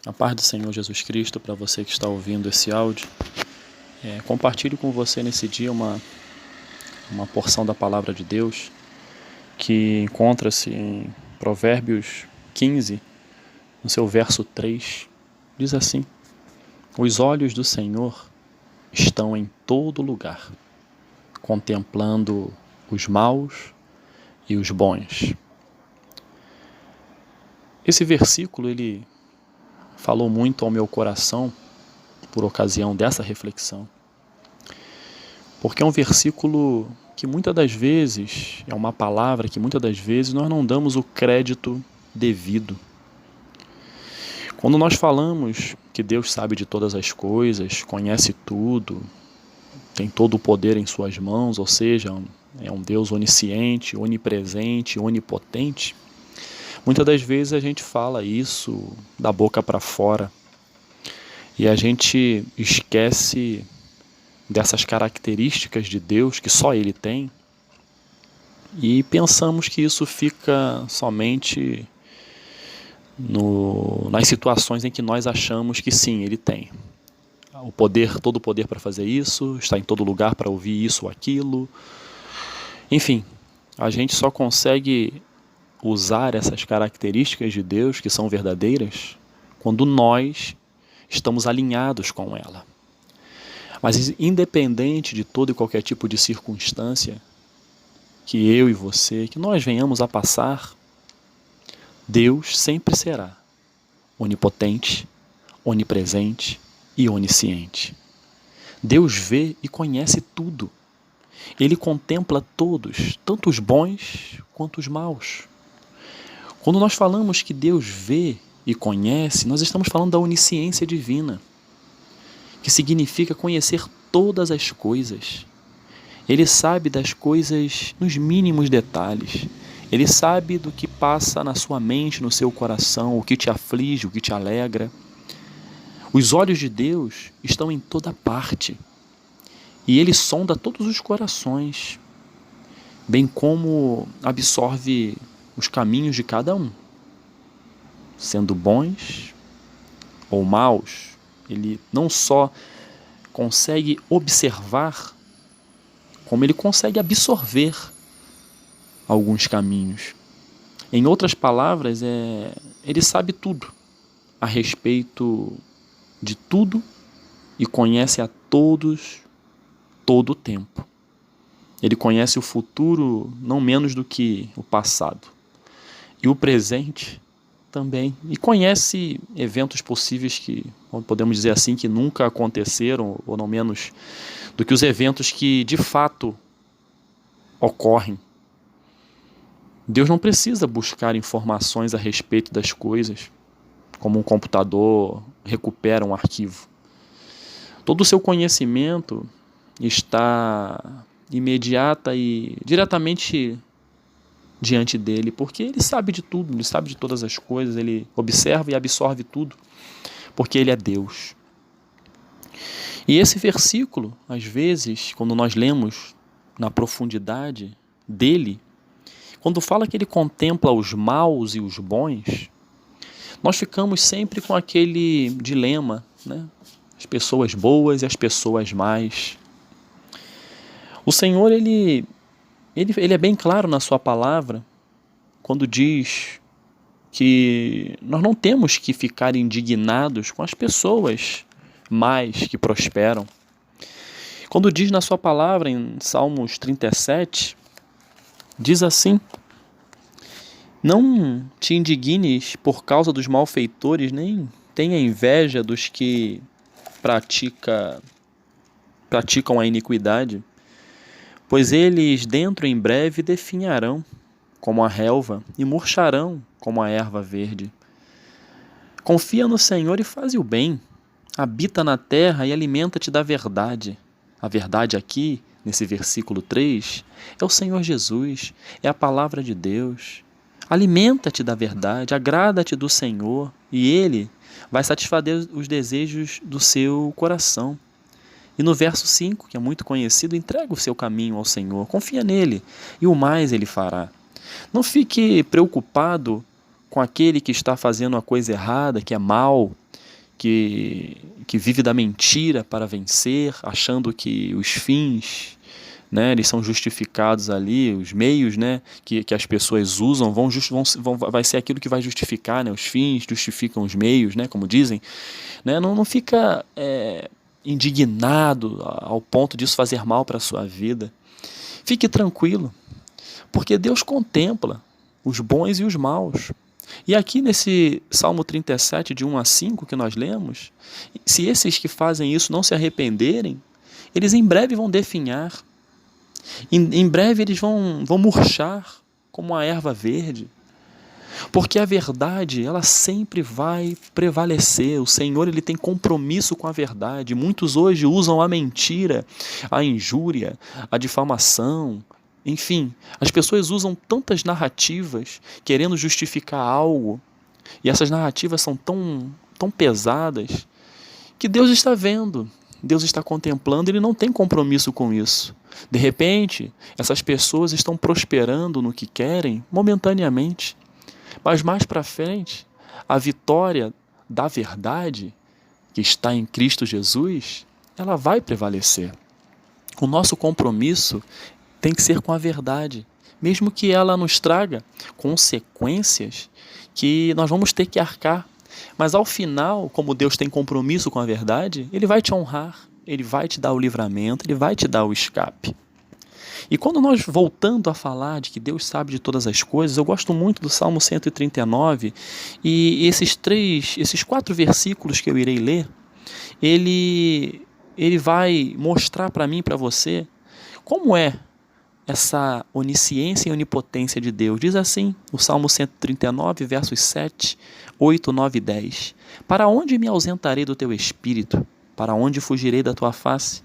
A paz do Senhor Jesus Cristo para você que está ouvindo esse áudio. Compartilho com você nesse dia uma porção da palavra de Deus que encontra-se em Provérbios 15, no seu verso 3. Diz assim: os olhos do Senhor estão em todo lugar, contemplando os maus e os bons. Esse versículo, ele falou muito ao meu coração por ocasião dessa reflexão, porque é um versículo que muitas das vezes, é uma palavra que muitas das vezes nós não damos o crédito devido. Quando nós falamos que Deus sabe de todas as coisas, conhece tudo, tem todo o poder em suas mãos, ou seja, é um Deus onisciente, onipresente, onipotente, muitas das vezes a gente fala isso da boca para fora e a gente esquece dessas características de Deus que só Ele tem e pensamos que isso fica somente nas situações em que nós achamos que sim, Ele tem o poder, todo o poder para fazer isso, está em todo lugar para ouvir isso ou aquilo. Enfim, a gente só consegue usar essas características de Deus que são verdadeiras quando nós estamos alinhados com ela. Mas independente de todo e qualquer tipo de circunstância que eu e você, que nós venhamos a passar, Deus sempre será onipotente, onipresente e onisciente. Deus vê e conhece tudo. Ele contempla todos, tanto os bons quanto os maus. Quando nós falamos que Deus vê e conhece, nós estamos falando da onisciência divina, que significa conhecer todas as coisas. Ele sabe das coisas nos mínimos detalhes. Ele sabe do que passa na sua mente, no seu coração, o que te aflige, o que te alegra. Os olhos de Deus estão em toda parte. E Ele sonda todos os corações, bem como absorve os caminhos de cada um. Sendo bons ou maus, Ele não só consegue observar, como Ele consegue absorver alguns caminhos. Em outras palavras, Ele sabe tudo a respeito de tudo e conhece a todos todo o tempo. Ele conhece o futuro não menos do que o passado. E o presente também. E conhece eventos possíveis que, podemos dizer assim, que nunca aconteceram, ou não menos do que os eventos que de fato ocorrem. Deus não precisa buscar informações a respeito das coisas, como um computador recupera um arquivo. Todo o seu conhecimento está imediata e diretamente diante dele, porque ele sabe de tudo, ele sabe de todas as coisas, ele observa e absorve tudo, porque ele é Deus. E esse versículo, às vezes, quando nós lemos na profundidade dele, quando fala que ele contempla os maus e os bons, nós ficamos sempre com aquele dilema, né? As pessoas boas e as pessoas más. O Senhor, ele é bem claro na sua palavra, quando diz que nós não temos que ficar indignados com as pessoas más que prosperam. Quando diz na sua palavra, em Salmos 37, diz assim: não te indignes por causa dos malfeitores, nem tenha inveja dos que praticam a iniquidade, pois eles dentro em breve definharão como a relva e murcharão como a erva verde. Confia no Senhor e faze o bem, habita na terra e alimenta-te da verdade. A verdade aqui, nesse versículo 3, é o Senhor Jesus, é a palavra de Deus. Alimenta-te da verdade, agrada-te do Senhor e Ele vai satisfazer os desejos do seu coração. E no verso 5, que é muito conhecido, entrega o seu caminho ao Senhor, confia nele e o mais Ele fará. Não fique preocupado com aquele que está fazendo a coisa errada, que é mal, que vive da mentira para vencer, achando que os fins, né, eles são justificados ali, os meios, né, que as pessoas usam vai ser aquilo que vai justificar, né, os fins justificam os meios, né, como dizem, né, não fica indignado ao ponto disso fazer mal para a sua vida. Fique tranquilo, porque Deus contempla os bons e os maus. E aqui nesse Salmo 37, de 1 a 5 que nós lemos, se esses que fazem isso não se arrependerem, eles em breve vão definhar. Em breve eles vão murchar como a erva verde. Porque a verdade, ela sempre vai prevalecer. O Senhor, ele tem compromisso com a verdade. Muitos hoje usam a mentira, a injúria, a difamação. Enfim, as pessoas usam tantas narrativas querendo justificar algo. E essas narrativas são tão pesadas que Deus está vendo. Deus está contemplando, ele não tem compromisso com isso. De repente, essas pessoas estão prosperando no que querem momentaneamente. Mas mais para frente, a vitória da verdade, que está em Cristo Jesus, ela vai prevalecer. O nosso compromisso tem que ser com a verdade, mesmo que ela nos traga consequências que nós vamos ter que arcar. Mas ao final, como Deus tem compromisso com a verdade, ele vai te honrar, ele vai te dar o livramento, ele vai te dar o escape. E quando nós voltando a falar de que Deus sabe de todas as coisas, eu gosto muito do Salmo 139 e esses 4 versículos que eu irei ler, ele vai mostrar para mim e para você como é essa onisciência e onipotência de Deus. Diz assim, o Salmo 139, versos 7, 8, 9 e 10. Para onde me ausentarei do teu espírito? Para onde fugirei da tua face?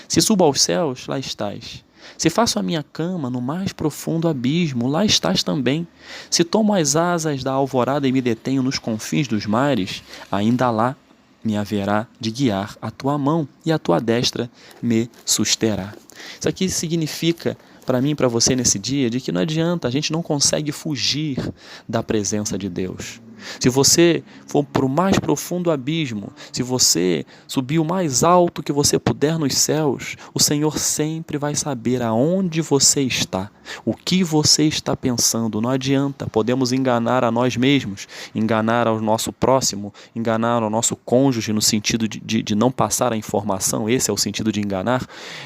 Se subo aos céus, lá estás. Se faço a minha cama no mais profundo abismo, lá estás também. Se tomo as asas da alvorada e me detenho nos confins dos mares, ainda lá me haverá de guiar a tua mão e a tua destra me susterá. Isso aqui significa para mim e para você nesse dia de que não adianta, a gente não consegue fugir da presença de Deus. Se você for para o mais profundo abismo, se você subir o mais alto que você puder nos céus, o Senhor sempre vai saber aonde você está, o que você está pensando. Não adianta, podemos enganar a nós mesmos, enganar ao nosso próximo, enganar ao nosso cônjuge no sentido de não passar a informação, esse é o sentido de enganar,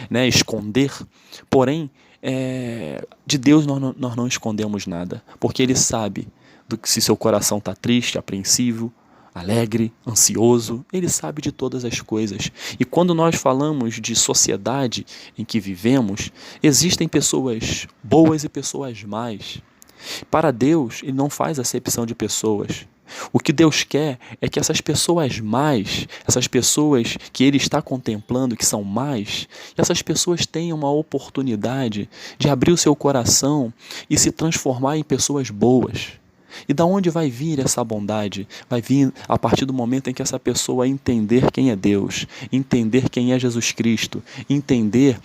né? Esconder. Porém, de Deus nós não escondemos nada, porque Ele sabe do que se seu coração está triste, apreensivo, alegre, ansioso, Ele sabe de todas as coisas. E quando nós falamos de sociedade em que vivemos, existem pessoas boas e pessoas más. Para Deus, Ele não faz acepção de pessoas. O que Deus quer é que essas pessoas más, essas pessoas que Ele está contemplando, que são más, essas pessoas tenham uma oportunidade de abrir o seu coração e se transformar em pessoas boas. E da onde vai vir essa bondade? Vai vir a partir do momento em que essa pessoa entender quem é Deus, entender quem é Jesus Cristo, entender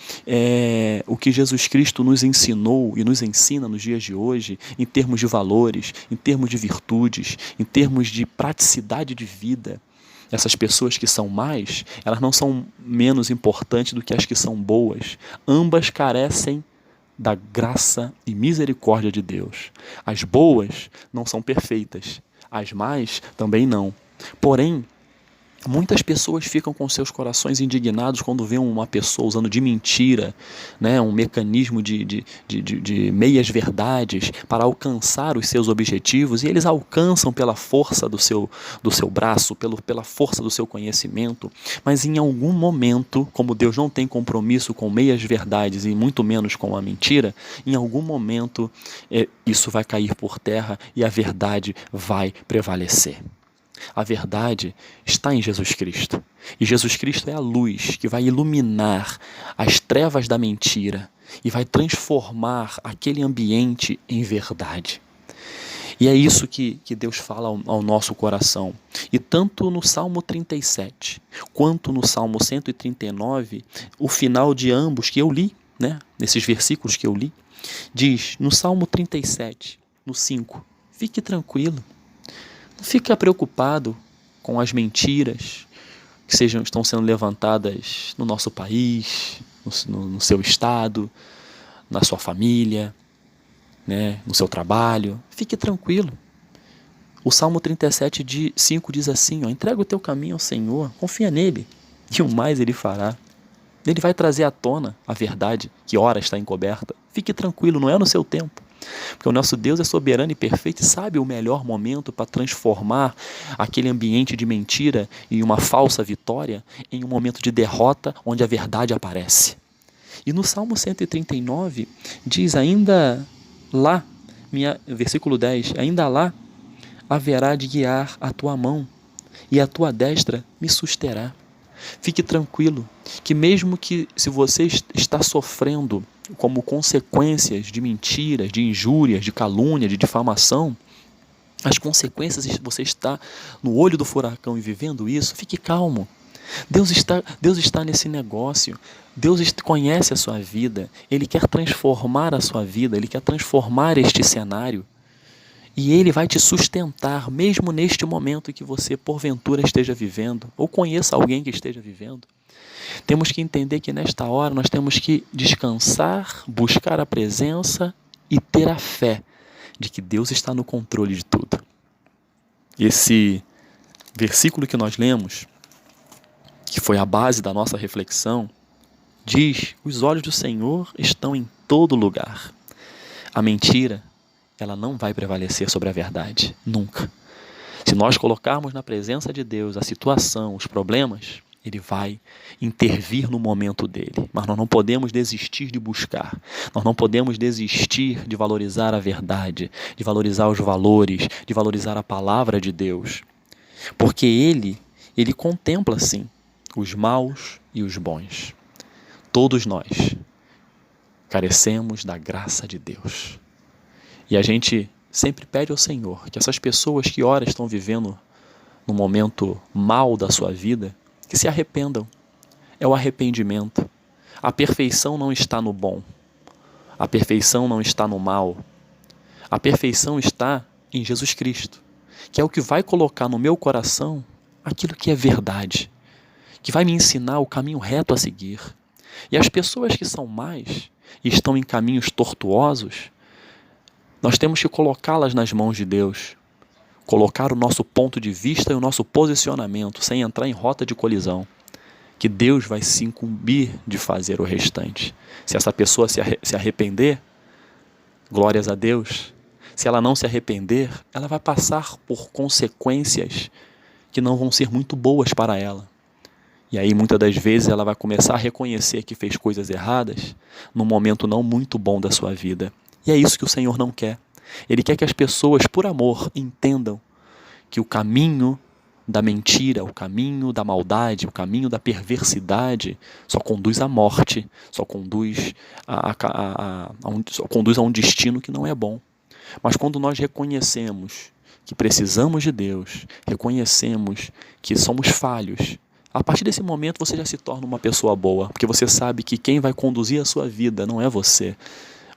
o que Jesus Cristo nos ensinou e nos ensina nos dias de hoje, em termos de valores, em termos de virtudes, em termos de praticidade de vida. Essas pessoas que são más, elas não são menos importantes do que as que são boas. Ambas carecem da graça e misericórdia de Deus. As boas não são perfeitas, as más também não. Porém, muitas pessoas ficam com seus corações indignados quando vêem uma pessoa usando de mentira, né, um mecanismo de meias verdades para alcançar os seus objetivos, e eles alcançam pela força do seu braço, pela força do seu conhecimento, mas em algum momento, como Deus não tem compromisso com meias verdades e muito menos com a mentira, em algum momento isso vai cair por terra e a verdade vai prevalecer. A verdade está em Jesus Cristo. E Jesus Cristo é a luz que vai iluminar as trevas da mentira e vai transformar aquele ambiente em verdade. E é isso que Deus fala ao nosso coração. E tanto no Salmo 37, quanto no Salmo 139, o final de ambos que eu li, né, nesses versículos que eu li, diz no Salmo 37, no 5, fique tranquilo. Não fica preocupado com as mentiras que estão sendo levantadas no nosso país, no seu estado, na sua família, né, no seu trabalho. Fique tranquilo. O Salmo 37:5 diz assim, entrega o teu caminho ao Senhor, confia nele, e o mais ele fará. Ele vai trazer à tona a verdade que ora está encoberta. Fique tranquilo, não é no seu tempo. Porque o nosso Deus é soberano e perfeito e sabe o melhor momento para transformar aquele ambiente de mentira e uma falsa vitória em um momento de derrota onde a verdade aparece. E no Salmo 139 diz ainda lá, versículo 10, ainda lá haverá de guiar a tua mão e a tua destra me susterá. Fique tranquilo, que mesmo que se você está sofrendo como consequências de mentiras, de injúrias, de calúnia, de difamação, as consequências, você está no olho do furacão e vivendo isso, fique calmo. Deus está nesse negócio. Deus conhece a sua vida. Ele quer transformar a sua vida. Ele quer transformar este cenário. E Ele vai te sustentar, mesmo neste momento que você, porventura, esteja vivendo, ou conheça alguém que esteja vivendo. Temos que entender que nesta hora nós temos que descansar, buscar a presença e ter a fé de que Deus está no controle de tudo. Esse versículo que nós lemos, que foi a base da nossa reflexão, diz: os olhos do Senhor estão em todo lugar. A mentira, ela não vai prevalecer sobre a verdade, nunca. Se nós colocarmos na presença de Deus a situação, os problemas, Ele vai intervir no momento dele. Mas nós não podemos desistir de buscar. Nós não podemos desistir de valorizar a verdade, de valorizar os valores, de valorizar a palavra de Deus. Porque Ele contempla, sim, os maus e os bons. Todos nós carecemos da graça de Deus. E a gente sempre pede ao Senhor que essas pessoas que ora estão vivendo no momento mal da sua vida, que se arrependam. É o arrependimento. A perfeição não está no bom. A perfeição não está no mal. A perfeição está em Jesus Cristo, que é o que vai colocar no meu coração aquilo que é verdade, que vai me ensinar o caminho reto a seguir. E as pessoas que são más e estão em caminhos tortuosos, nós temos que colocá-las nas mãos de Deus, colocar o nosso ponto de vista e o nosso posicionamento, sem entrar em rota de colisão, que Deus vai se incumbir de fazer o restante. Se essa pessoa se arrepender, glórias a Deus. Se ela não se arrepender, ela vai passar por consequências que não vão ser muito boas para ela. E aí, muitas das vezes, ela vai começar a reconhecer que fez coisas erradas num momento não muito bom da sua vida. E é isso que o Senhor não quer. Ele quer que as pessoas, por amor, entendam que o caminho da mentira, o caminho da maldade, o caminho da perversidade só conduz à morte, só conduz a um destino que não é bom. Mas quando nós reconhecemos que precisamos de Deus, reconhecemos que somos falhos, a partir desse momento você já se torna uma pessoa boa, porque você sabe que quem vai conduzir a sua vida não é você.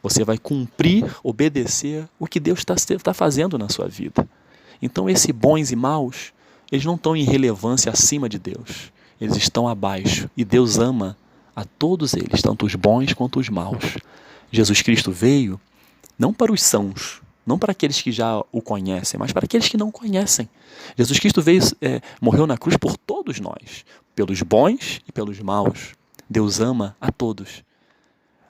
Você vai cumprir, obedecer o que Deus está fazendo na sua vida. Então, esses bons e maus, eles não estão em relevância acima de Deus. Eles estão abaixo. E Deus ama a todos eles, tanto os bons quanto os maus. Jesus Cristo veio não para os sãos, não para aqueles que já o conhecem, mas para aqueles que não conhecem. Jesus Cristo morreu na cruz por todos nós, pelos bons e pelos maus. Deus ama a todos.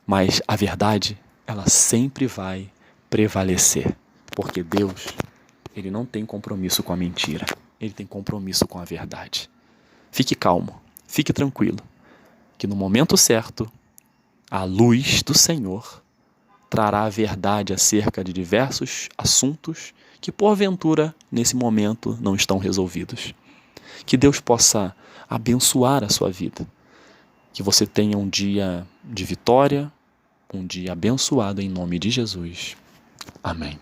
Mas a verdade, ela sempre vai prevalecer, porque Deus, Ele não tem compromisso com a mentira, Ele tem compromisso com a verdade. Fique calmo, fique tranquilo, que no momento certo, a luz do Senhor trará a verdade acerca de diversos assuntos que, porventura, nesse momento, não estão resolvidos. Que Deus possa abençoar a sua vida, que você tenha um dia de vitória, um dia abençoado em nome de Jesus. Amém.